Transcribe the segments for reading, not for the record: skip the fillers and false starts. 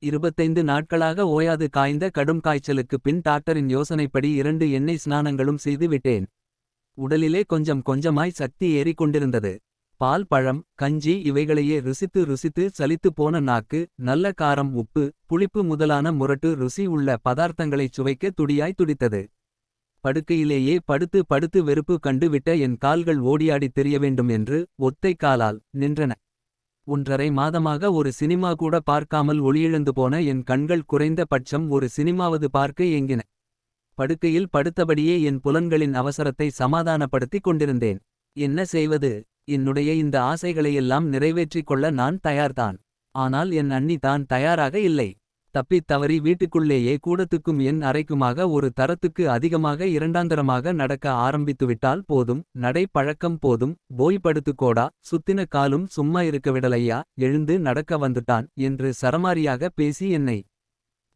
25 நாட்களாக ஓயாது காய்ந்த கடும் காய்ச்சலுக்கு பின் டாக்டரின் யோசனைப்படி 2 எண்ணெய் ஸ்நானங்களும் செய்து விட்டேன். உடலிலே கொஞ்சம் கொஞ்சமாய் சக்தி ஏறிக் கொண்டிருந்தது. பால் பழம் கஞ்சி இவைகளையே ருசித்து ருசித்து சலித்து போன நாக்கு நல்ல காரம் உப்பு புளிப்பு முதலான முரட்டு ருசி உள்ள பதார்த்தங்களைச் சுவைக்க துடியாய் துடித்தது. படுக்கையிலேயே படுத்து படுத்து வெறுப்பு கண்டு விட்ட என் கால்கள் ஓடியாடித் திரிய வேண்டும் என்று ஒத்தை காலால் நின்றன. 1½ மாதமாக ஒரு சினிமா கூட பார்க்காமல் ஒளியிழந்து போன என் கண்கள் குறைந்த பட்சம் ஒரு சினிமாவது பார்க்க ஏங்கின. படுக்கையில் படுத்தபடியே என் புலன்களின் அவசரத்தை சமாதானப்படுத்திக் கொண்டிருந்தேன். என்ன செய்வது? என்னுடைய இந்த ஆசைகளையெல்லாம் நிறைவேற்றிக் கொள்ள நான் தயார்தான். ஆனால் என் அண்ணி தான் தயாராக இல்லை. தப்பித் தவறி வீட்டுக்குள்ளேயே கூடத்துக்கும் என் அறைக்குமாக ஒரு தரத்துக்கு அதிகமாக இரண்டாந்தரமாக நடக்க ஆரம்பித்துவிட்டால் போதும். நடை பழக்கம் போதும். போய் படுத்துக்கோடா சுத்தின காலும் சும்மா இருக்க விடலையா எழுந்து நடக்க வந்துட்டான் என்று சரமாரியாக பேசி என்னை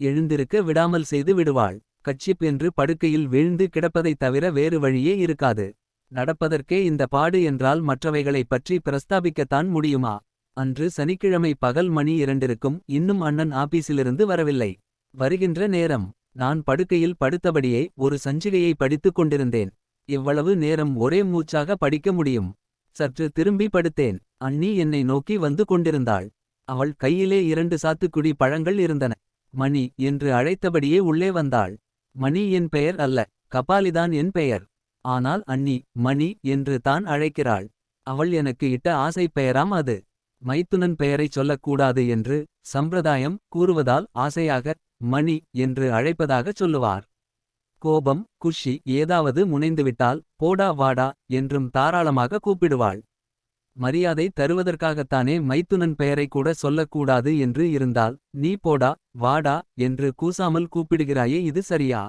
எழுந்திருக்க விடாமல் செய்து விடுவாள். கச்சிப் என்று படுக்கையில் வீழ்ந்து கிடப்பதைத் தவிர வேறு வழியே இருக்காது. நடப்பதற்கே இந்த பாடு என்றால் மற்றவைகளைப் பற்றி பிரஸ்தாபிக்கத்தான் முடியுமா? அன்று சனிக்கிழமை பகல் மணி 2க்கும் இன்னும் அண்ணன் ஆபீஸிலிருந்து வரவில்லை. வருகின்ற நேரம். நான் படுக்கையில் படுத்தபடியே ஒரு சஞ்சிகையை படித்துக் கொண்டிருந்தேன். எவ்வளவு நேரம் ஒரே மூச்சாக படிக்க முடியும்? சற்று திரும்பி படுத்தேன். அண்ணி என்னை நோக்கி வந்து கொண்டிருந்தாள். அவள் கையிலே 2 சாத்துக்குடி பழங்கள் இருந்தன. மணி என்று அழைத்தபடியே உள்ளே வந்தாள். மணி என் பெயர் அல்ல, கபாலிதான் என் பெயர். ஆனால் அண்ணி மணி என்று தான் அழைக்கிறாள். அவள் எனக்கு இட்ட ஆசைப் பெயராம் அது. மைத்துனன் பெயரைச் சொல்லக்கூடாது என்று சம்பிரதாயம் கூறுவதால் ஆசையாக மணி என்று அழைப்பதாகச் சொல்லுவார். கோபம் குஷி ஏதாவது முனைந்துவிட்டால் போடா வாடா என்றும் தாராளமாக கூப்பிடுவாள். மரியாதை தருவதற்காகத்தானே மைத்துனன் பெயரை கூட சொல்லக்கூடாது என்று இருந்தால் நீ போடா வாடா என்று கூசாமல் கூப்பிடுகிறாயே, இது சரியா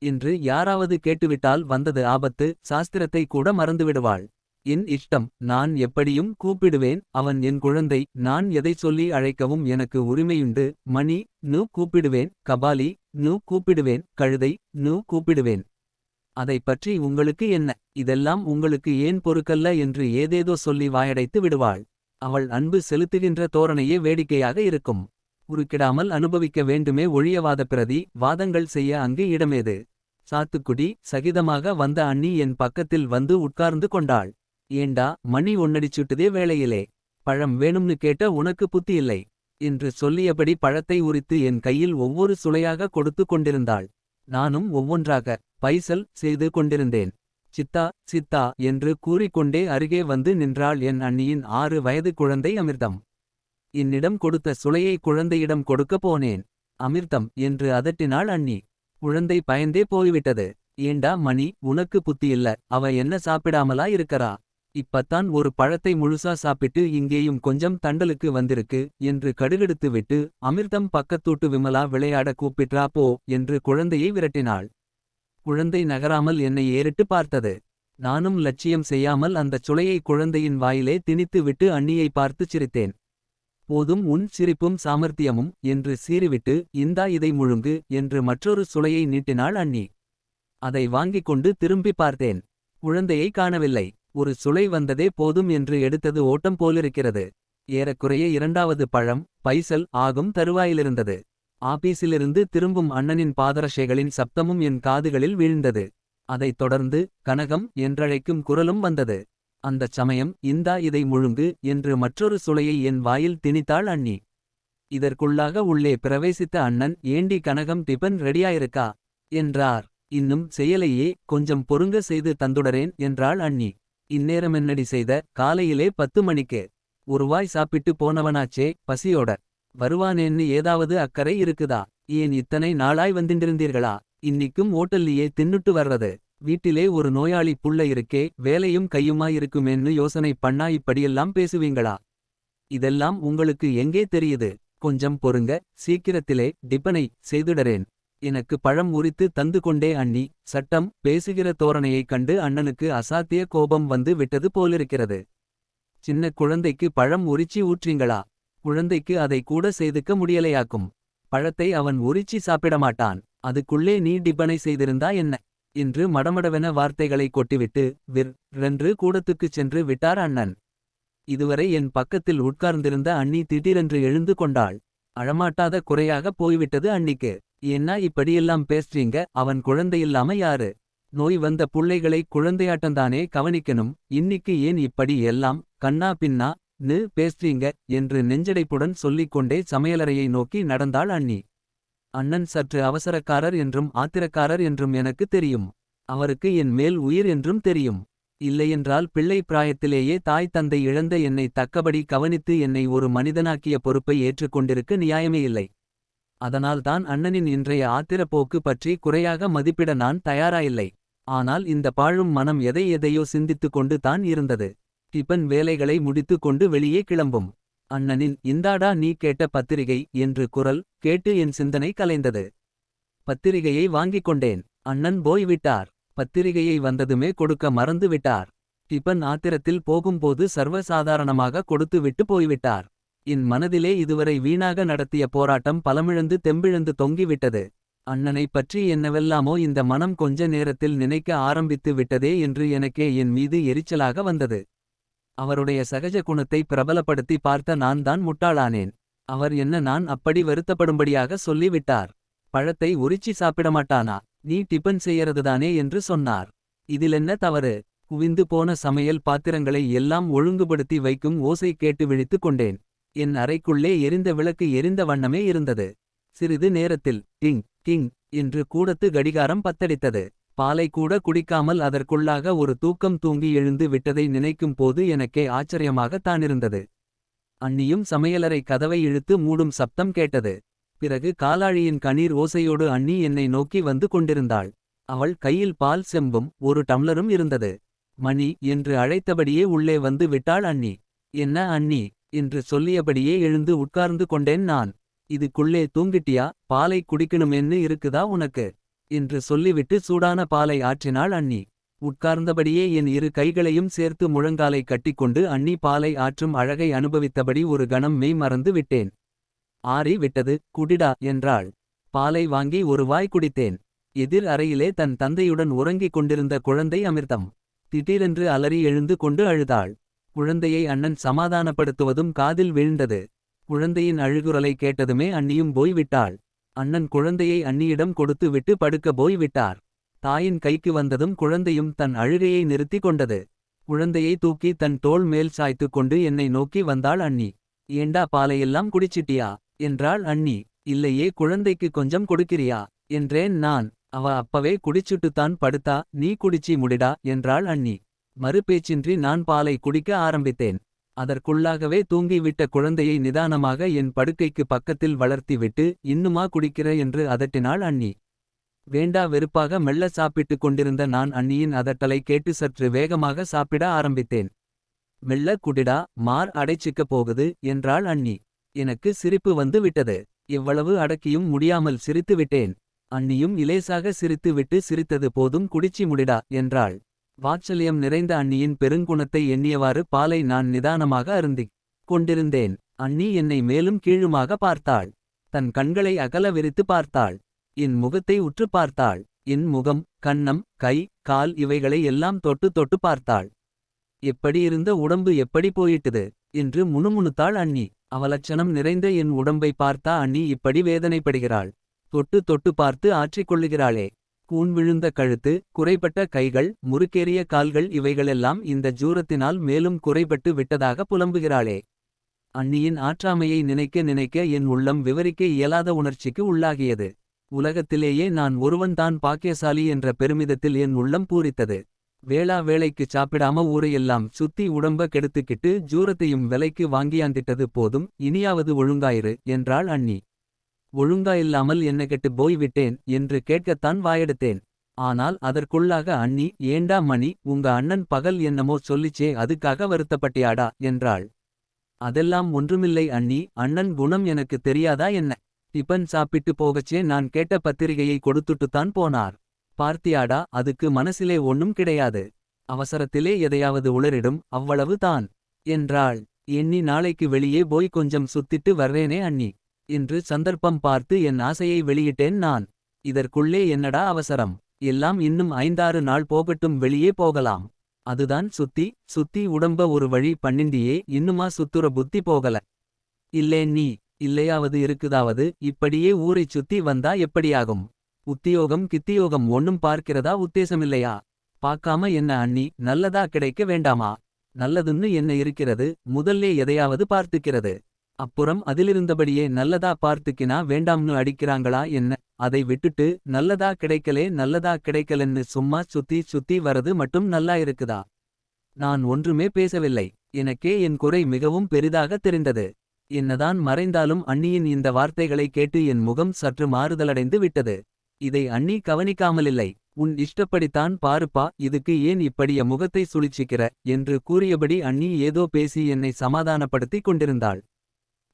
என்று யாராவது கேட்டுவிட்டால் வந்தது ஆபத்து. சாஸ்திரத்தை கூட மறந்துவிடுவாள். என் இஷ்டம், நான் எப்படியும் கூப்பிடுவேன். அவன் என் குழந்தை, நான் எதைச் சொல்லி அழைக்கவும் எனக்கு உரிமையுண்டு. மணி நு கூப்பிடுவேன், கபாலி நு கூப்பிடுவேன், கழுதை நு கூப்பிடுவேன். அதைப் பற்றி உங்களுக்கு என்ன? இதெல்லாம் உங்களுக்கு ஏன் பொறுக்கல்ல என்று ஏதேதோ சொல்லி வாயடைத்து விடுவாள். அவள் அன்பு செலுத்துகின்ற தோரணையே வேடிக்கையாக இருக்கும். குறுக்கிடாமல் அனுபவிக்க வேண்டுமே ஒழியவாத பிரதி வாதங்கள் செய்ய அங்கு இடமேது? சாத்துக்குடி சகிதமாக வந்த அண்ணி என் பக்கத்தில் வந்து உட்கார்ந்து கொண்டாள். ஏண்டா மணி ஒன்னடிச்சுட்டுதே வேளையிலே பழம் வேணும்னு கேட்ட உனக்கு புத்தி இல்லை என்று சொல்லியபடி பழத்தை உரித்து என் கையில் ஒவ்வொரு சுளையாக கொடுத்து கொண்டிருந்தாள். நானும் ஒவ்வொன்றாக பைசல் செய்து கொண்டிருந்தேன். சித்தா சித்தா என்று கூறிக்கொண்டே அருகே வந்து நின்றாள் என் அண்ணியின் 6 வயது குழந்தை அமிர்தம். என்னிடம் கொடுத்த சுளையை குழந்தையிடம் கொடுக்க போனேன். அமிர்தம் என்று அதட்டினாள் அண்ணி. குழந்தை பயந்தே போய்விட்டது. ஏண்டா மணி உனக்கு புத்தியில்ல, அவ என்ன சாப்பிடாமலா இருக்கறா? இப்பத்தான் ஒரு பழத்தை முழுசா சாப்பிட்டு இங்கேயும் கொஞ்சம் தண்டலுக்கு வந்திருக்கு என்று கடுகெடுத்து விட்டு அமிர்தம் பக்கத்தூட்டு விமலா விளையாட கூப்பிட்றா போ என்று குழந்தையை விரட்டினாள். குழந்தை நகராமல் என்னை ஏறிட்டு பார்த்தது. நானும் லட்சியம் செய்யாமல் அந்தச் சுளையை குழந்தையின் வாயிலே திணித்து விட்டு அண்ணியை பார்த்து சிரித்தேன். போதும் உன் சிரிப்பும் சாமர்த்தியமும் என்று சீறிவிட்டு இந்தா இதை முழுங்கு என்று மற்றொரு சுளையை நீட்டினாள் அண்ணி. அதை வாங்கிக் கொண்டு திரும்பி பார்த்தேன். குழந்தையை காணவில்லை. ஒரு சுளை வந்ததே போதும் என்று எடுத்தது ஓட்டம் போலிருக்கிறது. ஏறக்குறைய 2வது பழம் பைசல் ஆகும் தருவாயிலிருந்தது. ஆபீஸிலிருந்து திரும்பும் அண்ணனின் பாதரஷைகளின் சப்தமும் என் காதுகளில் வீழ்ந்தது. அதைத் தொடர்ந்து கனகம் என்றழைக்கும் குரலும் வந்தது. அந்தச் சமயம் இந்தா இதை முழுங்கு என்று மற்றொரு சுளையை என் வாயில் திணித்தாள் அண்ணி. இதற்குள்ளாக உள்ளே பிரவேசித்த அண்ணன் ஏண்டி கனகம் டிபன் ரெடியாயிருக்கா என்றார். இன்னும் செய்யலையே, கொஞ்சம் பொறுங்க செய்து தந்துடரேன் என்றாள் அண்ணி. இந்நேரமென்னடி செய்த? காலையிலே 10 மணிக்கு. ஒருவாய் சாப்பிட்டு போனவனாச்சே, பசியோட வருவானேன்னு ஏதாவது அக்கறை இருக்குதா? ஏன் இத்தனை நாளாய் வந்திண்டிருந்தீர்களா? இன்னிக்கும் ஓட்டல்லியே தின்னுட்டு வர்றது. வீட்டிலே ஒரு நோயாளி புள்ள இருக்கே, வேலையும் கையுமாயிருக்குமேன்னு யோசனை பண்ணா இப்படியெல்லாம் பேசுவீங்களா? இதெல்லாம் உங்களுக்கு எங்கே தெரியுது? கொஞ்சம் பொறுங்க, சீக்கிரத்திலே டிபனை செய்துடரேன். எனக்கு பழம் உரித்து தந்து கொண்டே அண்ணி. சட்டம் பேசுகிற தோரணையைக் கண்டு அண்ணனுக்கு அசாத்திய கோபம் வந்து விட்டது போலிருக்கிறது. சின்ன குழந்தைக்கு பழம் உரிச்சி ஊற்றீங்களா? குழந்தைக்கு அதை கூட செய்துக்க முடியலையாக்கும். பழத்தை அவன் உரிச்சி சாப்பிடமாட்டான். அதுக்குள்ளே நீ டிபனை செய்திருந்தா என்ன என்று மடமடவென வார்த்தைகளை கொட்டிவிட்டு ரென்று கூடத்துக்குச் சென்று விட்டார் அண்ணன். இதுவரை என் பக்கத்தில் உட்கார்ந்திருந்த அண்ணி திடீரென்று எழுந்து கொண்டாள். அழமாட்டாத குறையாக போய்விட்டது அண்ணிக்கு. ஏன்னா இப்படியெல்லாம் பேசுறீங்க, அவன் குழந்தையில்லாம யாரு? நோய் வந்த புள்ளைகளை குழந்தையாட்டந்தானே கவனிக்கணும். இன்னிக்கு ஏன் இப்படி எல்லாம் கண்ணா பின்னா ன்னு பேசுறீங்க என்று நெஞ்சடைப்புடன் சொல்லிக் கொண்டே சமையலறையை நோக்கி நடந்தாள் அண்ணி. அண்ணன் சற்று அவசரக்காரர் என்றும் ஆத்திரக்காரர் என்றும் எனக்கு தெரியும். அவருக்கு என் மேல் உயிர் என்றும் தெரியும். இல்லையென்றால் பிள்ளை பிராயத்திலேயே தாய் தந்தை இழந்த என்னை தக்கபடி கவனித்து என்னை ஒரு மனிதனாக்கிய பொறுப்பை ஏற்றுக்கொண்டிருக்க நியாயமே இல்லை. அதனால்தான் அண்ணனின் இன்றைய ஆத்திரப்போக்கு பற்றி குறையாக மதிப்பிட நான் தயாராயில்லை. ஆனால் இந்த பாழும் மனம் எதையோ சிந்தித்துக் கொண்டு தான் இருந்தது. டிபன் வேலைகளை முடித்து கொண்டு வெளியே கிளம்பும் அண்ணனின் இந்தாடா நீ கேட்ட பத்திரிகை என்று குரல் கேட்டு என் சிந்தனை கலைந்தது. பத்திரிகையை வாங்கிக் கொண்டேன். அண்ணன் போய்விட்டார். பத்திரிகையை வந்ததுமே கொடுக்க மறந்து விட்டார். டிபன் ஆத்திரத்தில் போகும்போது சர்வசாதாரணமாக கொடுத்து விட்டு போய்விட்டார். என் மனதிலே இதுவரை வீணாக நடத்திய போராட்டம் பலமிழந்து தெம்பிழந்து தொங்கிவிட்டது. அண்ணனைப் பற்றி என்னவெல்லாமோ இந்த மனம் கொஞ்ச நேரத்தில் நினைக்க ஆரம்பித்து விட்டதே என்று எனக்கே என் மீது எரிச்சலாக வந்தது. அவருடைய சகஜ குணத்தை பிரபலப்படுத்தி பார்த்த நான் தான் முட்டாளானேன். அவர் என்ன நான் அப்படி வருத்தப்படும்படியாக சொல்லிவிட்டார். பழத்தை உரிச்சி சாப்பிடமாட்டானா? நீ டிபன் செய்யறதுதானே என்று சொன்னார். இதிலென்ன தவறு? குவிந்து போன சமையல் பாத்திரங்களை எல்லாம் ஒழுங்குபடுத்தி வைக்கும் ஓசை கேட்டு விழித்துக் கொண்டேன். என் அறைக்குள்ளே எரிந்த விளக்கு எரிந்த வண்ணமே இருந்தது. சிறிது நேரத்தில் டிங் டிங் என்று கூடத்து கடிகாரம் பத்தடித்தது. பாலை கூட குடிக்காமல் அதற்குள்ளாக ஒரு தூக்கம் தூங்கி எழுந்து விட்டதை நினைக்கும் போது எனக்கே ஆச்சரியமாகத் தானிருந்தது. அண்ணியும் சமையலறை கதவை இழுத்து மூடும் சப்தம் கேட்டது. பிறகு காலாழியின் கணீர் ஓசையோடு அண்ணி என்னை நோக்கி வந்து கொண்டிருந்தாள். அவள் கையில் பால் செம்பும் ஒரு டம்ளரும் இருந்தது. மணி என்று அழைத்தபடியே உள்ளே வந்து விட்டாள் அண்ணி. என்ன அண்ணி என்று சொல்லியபடியே எழுந்து உட்கார்ந்து கொண்டேன் நான். இதுக்குள்ளே தூங்கிட்டியா? பாலை குடிக்கணுமென்னு இருக்குதா உனக்கு என்று சொல்லிவிட்டு சூடான பாலை ஆற்றினாள் அண்ணி. உட்கார்ந்தபடியே என் இரு கைகளையும் சேர்த்து முழங்காலை கட்டிக்கொண்டு அண்ணி பாலை ஆற்றும் அழகை அனுபவித்தபடி ஒரு கணம் மெய் மறந்து விட்டேன். ஆறி விட்டது, குடிடா என்றாள். பாலை வாங்கி ஒரு வாய் குடித்தேன். எதிர் அறையிலே தன் தந்தையுடன் உறங்கிக் கொண்டிருந்த குழந்தை அமிர்தம் திடீரென்று அலறி எழுந்து கொண்டு அழுதாள். குழந்தையை அண்ணன் சமாதானப்படுத்துவதும் காதில் வீழ்ந்தது. குழந்தையின் அழுகுரலை கேட்டதுமே அண்ணியும் போய்விட்டாள். அண்ணன் குழந்தையை அண்ணியிடம் கொடுத்து விட்டு படுக்க போய்விட்டார். தாயின் கைக்கு வந்ததும் குழந்தையும் தன் அழுகையை நிறுத்தி கொண்டது. குழந்தையை தூக்கி தன் தோள் மேல் சாய்த்து கொண்டு என்னை நோக்கி வந்தாள் அண்ணி. ஏண்டா பாலையெல்லாம் குடிச்சிட்டியா என்றாள் அண்ணி. இல்லையே, குழந்தைக்கு கொஞ்சம் கொடுக்கிறியா என்றேன் நான். அவ அப்பவே குடிச்சுட்டுத்தான் படுத்தா, நீ குடிச்சி முடிடா என்றாள் அண்ணி. மறுபேச்சின்றி நான் பாலை குடிக்க ஆரம்பித்தேன். அதற்குள்ளாகவே தூங்கிவிட்ட குழந்தையை நிதானமாக என் படுக்கைக்கு பக்கத்தில் வளர்த்திவிட்டு இன்னுமா குடிக்கிற என்று அதட்டினாள் அண்ணி. வேண்டா வெறுப்பாக மெல்ல சாப்பிட்டு கொண்டிருந்த நான் அண்ணியின் அதட்டலை கேட்டு சற்று வேகமாக சாப்பிட ஆரம்பித்தேன். மெல்ல குடிடா, மார் அடைச்சிக்க போகுது என்றாள் அண்ணி. எனக்கு சிரிப்பு வந்து விட்டது. எவ்வளவு அடக்கியும் முடியாமல் சிரித்து விட்டேன். அண்ணியும் இலேசாக சிரித்து விட்டு சிரித்தது போதும், குடிச்சி முடிடா என்றாள். வாத்சல்யம் நிறைந்த அண்ணியின் பெருங்குணத்தை எண்ணியவாறு பாலை நான் நிதானமாக அருந்திக் கொண்டிருந்தேன். அண்ணி என்னை மேலும் கீழுமாக பார்த்தாள். தன் கண்களை அகல விரித்து பார்த்தாள். என் முகத்தை உற்று பார்த்தாள். என் முகம், கன்னம், கை, கால் இவைகளை எல்லாம் தொட்டு தொட்டு பார்த்தாள். எப்படியிருந்த உடம்பு எப்படி போயிட்டுது என்று முணுமுணுத்தாள் அண்ணி. அவலட்சணம் நிறைந்த என் உடம்பை பார்த்தா அண்ணி இப்படி வேதனைப்படுகிறாள். தொட்டு தொட்டு பார்த்து ஆற்றிக்கொள்ளுகிறாளே. கூன் விழுந்த கழுத்து, குறைபட்ட கைகள், முறுக்கேறிய கால்கள் இவைகளெல்லாம் இந்த ஜூரத்தினால் மேலும் குறைபட்டு விட்டதாக புலம்புகிறாளே. அண்ணியின் ஆற்றாமையை நினைக்க நினைக்க என் உள்ளம் விவரிக்க இயலாத உணர்ச்சிக்கு உள்ளாகியது. உலகத்திலேயே நான் ஒருவன்தான் பாக்கியசாலி என்ற பெருமிதத்தில் என் உள்ளம் பூரித்தது. வேளா வேளைக்கு சாப்பிடாம ஊரையெல்லாம் சுத்தி உடம்ப கெடுத்துக்கிட்டு ஜூரத்தையும் விலைக்கு வாங்கியாந்திட்டது போதும், இனியாவது ஒழுங்காயிரு என்றாள் அண்ணி. ஒழுங்காயில்லாமல் என்ன கெட்டு போய்விட்டேன் என்று கேட்கத்தான் வாயெடுத்தேன். ஆனால் அதற்குள்ளாக அண்ணி, ஏண்டா மணி, உங்க அண்ணன் பகல் என்னமோ சொல்லிச்சே, அதுக்காக வருத்தப்பட்டியாடா என்றாள். அதெல்லாம் ஒன்றுமில்லை அண்ணி, அண்ணன் குணம் எனக்கு தெரியாதா என்ன? டிபன் சாப்பிட்டு போகச்சே நான் கேட்ட பத்திரிகையை கொடுத்துட்டுத்தான் போனார். பார்த்தியாடா, அதுக்கு மனசிலே ஒண்ணும் கிடையாது. அவசரத்திலே எதையாவது உளறிடும், அவ்வளவு தான் என்றாள். எண்ணி நாளைக்கு வெளியே போய் கொஞ்சம் சுத்திட்டு வர்றேனே அண்ணி என்று சந்தர்ப்பம் பார்த்து என் ஆசையை வெளியிட்டேன் நான். இதற்குள்ளே என்னடா அவசரம்? எல்லாம் இன்னும் 5-6 நாள் போகட்டும், வெளியே போகலாம். அதுதான் சுத்தி சுத்தி உடம்ப ஒரு வழி பண்ணிண்டியே, இன்னுமா சுத்துற புத்தி போகல? இல்லே நீ இல்லையாவது இருக்குதாவது இப்படியே ஊரைச் சுத்தி வந்தா எப்படியாகும். உத்தியோகம் கித்தியோகம் ஒண்ணும் பார்க்கிறதா உத்தேசமில்லையா. பாக்காம என்ன அண்ணி நல்லதா கிடைக்க வேண்டாமா. நல்லதுன்னு என்ன இருக்கிறது முதல்லே எதையாவது பார்த்துக்கிறது. அப்புறம் அதிலிருந்தபடியே நல்லதா பார்த்துக்கினா வேண்டாம்னு அடிக்கிறாங்களா என்ன. அதை விட்டுட்டு நல்லதா கிடைக்கலே நல்லதா கிடைக்கலன்னு சும்மா சுத்தி சுத்தி வரது மட்டும் நல்லா இருக்குதா. நான் ஒன்றுமே பேசவில்லை. எனக்கே என் குறை மிகவும் பெரிதாக தெரிந்தது. என்னதான் மறைந்தாலும் அண்ணியின் இந்த வார்த்தைகளை கேட்டு என் முகம் சற்று மாறுதலடைந்து விட்டது. இதை அண்ணி கவனிக்காமலில்லை. உன் இஷ்டப்படித்தான் பாருப்பா இதுக்கு ஏன் இப்படிய முகத்தை சுழிச்சிக்கிற என்று கூறியபடி அண்ணி ஏதோ பேசி என்னை சமாதானப்படுத்திக் கொண்டிருந்தாள்.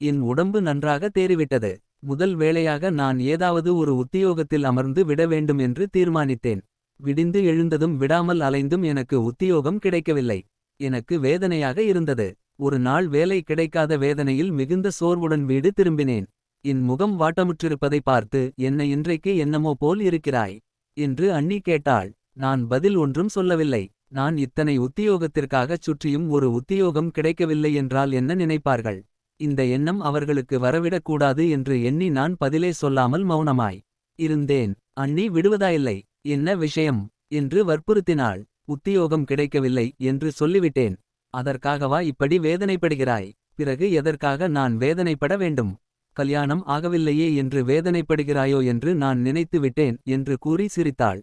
என் உடம்பு நன்றாக தேறிவிட்டது. முதல் வேளையாக நான் ஏதாவது ஒரு உத்தியோகத்தில் அமர்ந்து விட வேண்டும் என்று தீர்மானித்தேன். விடிந்து எழுந்ததும் விடாமல் அலைந்தும் எனக்கு உத்தியோகம் கிடைக்கவில்லை. எனக்கு வேதனையாக இருந்தது. ஒரு நாள் வேலை கிடைக்காத வேதனையில் மிகுந்த சோர்வுடன் வீடு திரும்பினேன். என் முகம் வாட்டமுற்றிருப்பதை பார்த்து என்ன இன்றைக்கு என்னமோ போல் இருக்கிறாய் என்று அண்ணி கேட்டாள். நான் பதில் ஒன்றும் சொல்லவில்லை. நான் இத்தனை உத்தியோகத்திற்காகச் சுற்றியும் ஒரு உத்தியோகம் கிடைக்கவில்லை என்றால் என்ன நினைப்பார்கள். இந்த எண்ணம் அவர்களுக்கு வரவிடக்கூடாது என்று எண்ணி நான் பதிலே சொல்லாமல் மௌனமாய் இருந்தேன். அண்ணி விடுவதாயில்லை. என்ன விஷயம் என்று வற்புறுத்தினாள். உத்தியோகம் கிடைக்கவில்லை என்று சொல்லிவிட்டேன். அதற்காகவா இப்படி வேதனைப்படுகிறாய். பிறகு எதற்காக நான் வேதனைப்பட வேண்டும். கல்யாணம் ஆகவில்லையே என்று வேதனைப்படுகிறாயோ என்று நான் நினைத்து விட்டேன் என்று கூறி சிரித்தாள்.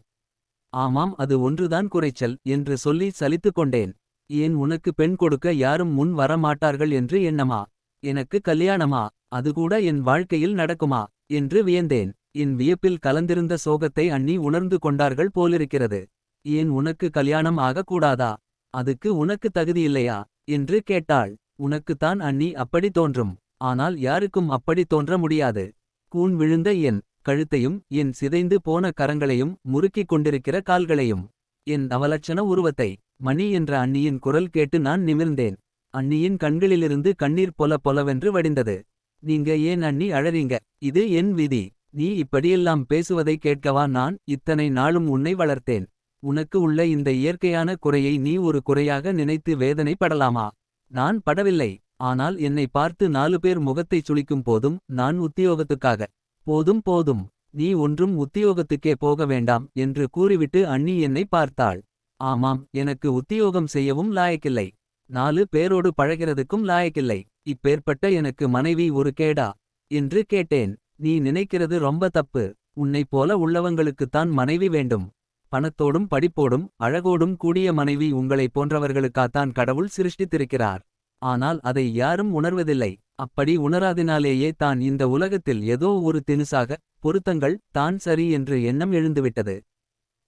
ஆமாம் அது ஒன்றுதான் குறைச்சல் என்று சொல்லி சலித்துக் கொண்டேன். ஏன் உனக்கு பெண் கொடுக்க யாரும் முன் வர மாட்டார்கள் என்று எண்ணமா. எனக்கு கல்யாணமா அதுகூட என் வாழ்க்கையில் நடக்குமா என்று வியந்தேன். என் வியப்பில் கலந்திருந்த சோகத்தை அண்ணி உணர்ந்து கொண்டார்கள் போலிருக்கிறது. ஏன் உனக்கு கல்யாணம் ஆகக்கூடாதா. அதுக்கு உனக்கு தகுதியில்லையா என்று கேட்டாள். உனக்குத்தான் அண்ணி அப்படி தோன்றும். ஆனால் யாருக்கும் அப்படி தோன்ற முடியாது. கூன் விழுந்த என் கழுத்தையும் என் சிதைந்து போன கரங்களையும் முறுக்கிக் கொண்டிருக்கிற கால்களையும் என் அவலட்சண உருவத்தை. மணி என்ற அண்ணியின் குரல் கேட்டு நான் நிமிர்ந்தேன். அண்ணியின் கண்களிலிருந்து கண்ணீர் பொல பொலவென்று வடிந்தது. நீங்க ஏன் அண்ணி அழறீங்க. இது என் விதி. நீ இப்படியெல்லாம் பேசுவதை கேட்கவா நான் இத்தனை நாளும் உன்னை வளர்த்தேன். உனக்கு உள்ள இந்த இயற்கையான குறையை நீ ஒரு குறையாக நினைத்து வேதனை படலாமா. நான் படவில்லை. ஆனால் என்னை பார்த்து 4 பேர் முகத்தைச் சுளிக்கும் போதும் நான் உத்தியோகத்துக்காக. போதும் போதும் நீ ஒன்றும் உத்தியோகத்துக்கே போக வேண்டாம் என்று கூறிவிட்டு அண்ணி என்னை பார்த்தாள். ஆமாம் எனக்கு உத்தியோகம் செய்யவும் லாயக்கில்லை. 4 பேரோடு பழகிறதுக்கும் லாயக்கில்லை. இப்பேற்பட்ட எனக்கு மனைவி ஒரு கேடா என்று கேட்டேன். நீ நினைக்கிறது ரொம்ப தப்பு. உன்னைப் போல உள்ளவங்களுக்குத்தான் மனைவி வேண்டும். பணத்தோடும் படிப்போடும் அழகோடும் கூடிய மனைவி உங்களைப் போன்றவர்களுக்காத்தான் கடவுள் சிருஷ்டித்திருக்கிறார். ஆனால் அதை யாரும் உணர்வதில்லை. அப்படி உணராதினாலேயே தான் இந்த உலகத்தில் ஏதோ ஒரு தினுசாக பொருத்தங்கள் தான் சரி என்று எண்ணம் எழுந்துவிட்டது.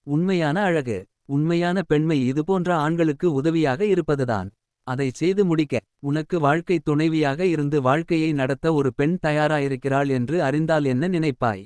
உண்மையான அழகு உண்மையான பெண்மை இதுபோன்ற ஆண்களுக்கு உதவியாக இருப்பதுதான். அதை செய்து முடிக்க உனக்கு வாழ்க்கை துணைவியாக இருந்து வாழ்க்கையை நடத்த ஒரு பெண் தயாராயிருக்கிறாள் என்று அறிந்தால் என்ன நினைப்பாய்.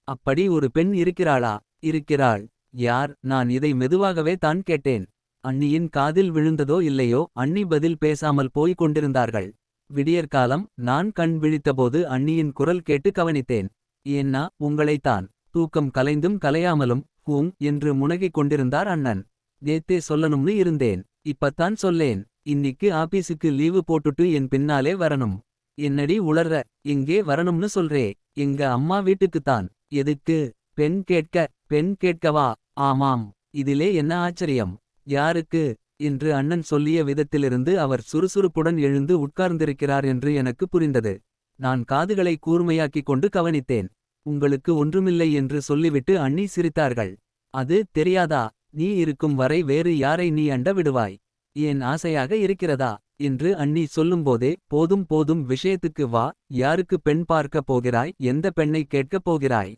அப்படி ஒரு பெண் இருக்கிறாளா. இருக்கிறாள். யார். நான் இதை மெதுவாகவே தான் கேட்டேன். அண்ணியின் காதில் விழுந்ததோ இல்லையோ அண்ணி பதில் பேசாமல் போய்க் கொண்டிருந்தார்கள். விடியற்காலம் நான் கண் விழித்தபோது அண்ணியின் குரல் கேட்டு கவனித்தேன். ஏன்னா உங்களைத்தான். தூக்கம் கலைந்தும் கலையாமலும் ஹூம் என்று முனகிக் கொண்டிருந்தார் அண்ணன். நேத்தே சொல்லணும்னு இருந்தேன். இப்பத்தான் சொல்லேன். இன்னிக்கு ஆபீஸுக்கு லீவு போட்டுட்டு என் பின்னாலே வரணும். என்னடி உளர்ற. எங்கே வரணும்னு சொல்றே. எங்க அம்மா வீட்டுக்குத்தான். எதுக்கு. பெண் கேட்க. பெண் கேட்கவா. ஆமாம். இதிலே என்ன ஆச்சரியம். யாருக்கு என்று அண்ணன் சொல்லிய விதத்திலிருந்து அவர் சுறுசுறுப்புடன் எழுந்து உட்கார்ந்திருக்கிறார் என்று எனக்கு புரிந்தது. நான் காதுகளை கூர்மையாக்கிக் கொண்டு கவனித்தேன். உங்களுக்கு ஒன்றுமில்லை என்று சொல்லிவிட்டு அண்ணி சிரித்தார்கள். அது தெரியாதா. நீ இருக்கும் வரை வேறு யாரை நீ அண்ட விடுவாய். ஏன் ஆசையாக இருக்கிறதா என்று அண்ணி சொல்லும்போதே போதும் போதும் விஷயத்துக்கு வா. யாருக்கு பெண் பார்க்கப் போகிறாய். எந்த பெண்ணை கேட்கப் போகிறாய்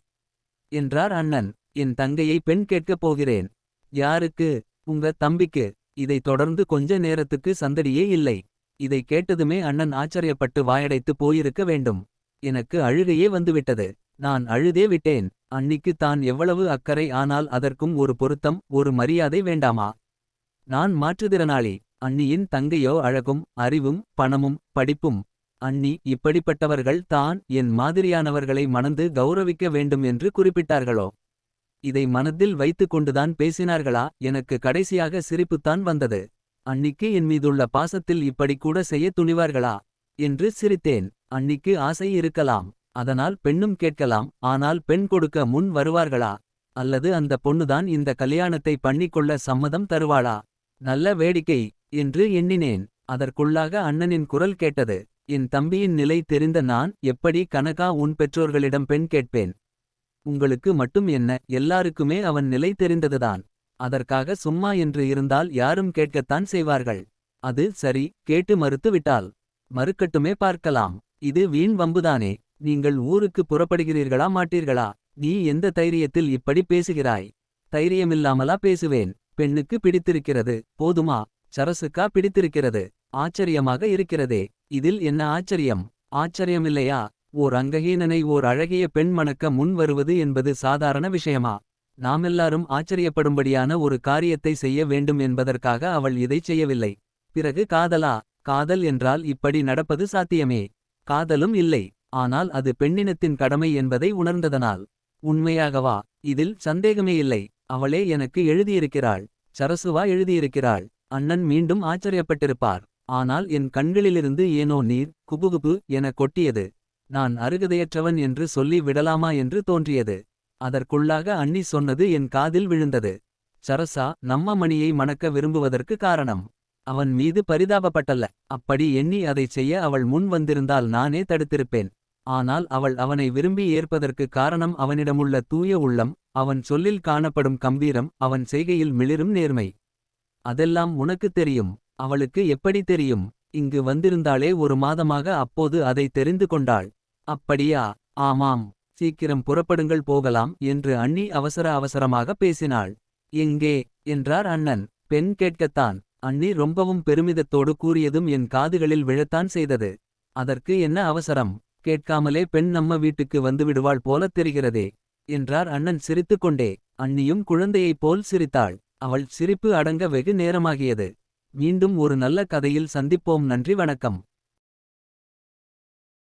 என்றார் அண்ணன். என் தங்கையை பெண் கேட்கப் போகிறேன். யாருக்கு. உங்க தம்பிக்கு. இதை தொடர்ந்து கொஞ்ச நேரத்துக்கு சந்தடியே இல்லை. இதை கேட்டதுமே அண்ணன் ஆச்சரியப்பட்டு வாயடைத்து போயிருக்க வேண்டும். எனக்கு அழுகையே வந்துவிட்டது. நான் அழுதே விட்டேன். அன்னிக்கு தான் எவ்வளவு அக்கறை. ஆனால் அதற்கும் ஒரு பொருத்தம் ஒரு மரியாதை வேண்டாமா. நான் மாற்றுதிறனாளி. அண்ணியின் தங்கையோ அழகும் அறிவும் பணமும் படிப்பும். அண்ணி இப்படிப்பட்டவர்கள் தான் என் மாதிரியானவர்களை மணந்து கௌரவிக்க வேண்டும் என்று குறிப்பிட்டார்களோ. இதை மனத்தில் வைத்துக் கொண்டுதான் பேசினார்களா. எனக்கு கடைசியாக சிரிப்புத்தான் வந்தது. அன்னிக்கு என் மீதுள்ள பாசத்தில் இப்படி கூட செய்ய துணிவார்களா என்று சிரித்தேன். அண்ணிக்கு ஆசை இருக்கலாம். அதனால் பெண்ணும் கேட்கலாம். ஆனால் பெண் கொடுக்க முன் வருவார்களா? அல்லது அந்த பொண்ணுதான் இந்த கல்யாணத்தை பண்ணிக்கொள்ள சம்மதம் தருவாளா? நல்ல வேடிக்கை என்று எண்ணினேன். அதற்குள்ளாக அண்ணனின் குரல் கேட்டது. என் தம்பியின் நிலை தெரிந்த நான் எப்படி கனகா உன் பெற்றோர்களிடம் பெண் கேட்பேன்? உங்களுக்கு மட்டும் என்ன, எல்லாருக்குமே அவன் நிலை தெரிந்ததுதான். அதற்காக சும்மா என்று இருந்தால் யாரும் கேட்கத்தான் செய்வார்கள். அது சரி, கேட்டு மறுத்து விட்டால் மறுக்கட்டுமே, பார்க்கலாம். இது வீண் வம்புதானே. நீங்கள் ஊருக்கு புறப்படுகிறீர்களா மாட்டீர்களா? நீ எந்த தைரியத்தில் இப்படி பேசுகிறாய்? தைரியமில்லாமலா பேசுவேன்? பெண்ணுக்கு பிடித்திருக்கிறது, போதுமா? சரசுக்கா பிடித்திருக்கிறது? ஆச்சரியமாக இருக்கிறதே. இதில் என்ன ஆச்சரியம்? ஆச்சரியமில்லையா? ஓர் அங்கஹீனனை ஓர் அழகிய பெண் மணக்க முன் வருவது என்பது சாதாரண விஷயமா? நாமெல்லாரும் ஆச்சரியப்படும்படியான ஒரு காரியத்தை செய்ய வேண்டும் என்பதற்காக அவள் இதைச் செய்யவில்லை. பிறகு காதலா? காதல் என்றால் இப்படி நடப்பது சாத்தியமே. காதலும் இல்லை. ஆனால் அது பெண்ணினத்தின் கடமை என்பதை உணர்ந்ததனால். உண்மையாகவா? இதில் சந்தேகமே இல்லை. அவளே எனக்கு எழுதியிருக்கிறாள். சரசுவா எழுதியிருக்கிறாள்? அண்ணன் மீண்டும் ஆச்சரியப்பட்டிருப்பார். ஆனால் என் கண்களிலிருந்து ஏனோ நீர் குபுகுபு என கொட்டியது. நான் அருகதையற்றவன் என்று சொல்லி விடலாமா என்று தோன்றியது. அதற்குள்ளாக அண்ணி சொன்னது என் காதில் விழுந்தது. சரசா நம்ம மணியை மணக்க விரும்புவதற்கு காரணம் அவன் மீது பரிதாபப்பட்டல்ல. அப்படி எண்ணி அதைச் செய்ய அவள் முன் வந்திருந்தால் நானே தடுத்திருப்பேன். ஆனால் அவள் அவனை விரும்பி ஏற்பதற்கு காரணம் அவனிடமுள்ள தூய உள்ளம், அவன் சொல்லில் காணப்படும் கம்பீரம், அவன் செய்கையில் மிளிரும் நேர்மை. அதெல்லாம் உனக்குத் தெரியும். அவளுக்கு எப்படி தெரியும்? இங்கு வந்திருந்தாளே ஒரு மாதமாக, அப்போது அதை தெரிந்து கொண்டாள். அப்படியா? ஆமாம். சீக்கிரம் புறப்படுங்கள், போகலாம் என்று அண்ணி அவசர அவசரமாக பேசினாள். எங்கே என்றார் அண்ணன். பெண் கேட்கத்தான். அண்ணி ரொம்பவும் பெருமிதத்தோடு கூறியதும் என் காதுகளில் விழத்தான் செய்தது. அதற்கு என்ன அவசரம்? கேட்காமலே பெண் நம்ம வீட்டுக்கு வந்துவிடுவாள் போலத் தெரிகிறதே என்றார் அண்ணன் சிரித்துக்கொண்டே. அண்ணியும் குழந்தையைப் போல் சிரித்தாள். அவள் சிரிப்பு அடங்க வெகு நேரமாகியது. மீண்டும் ஒரு நல்ல கதையில் சந்திப்போம். நன்றி, வணக்கம்.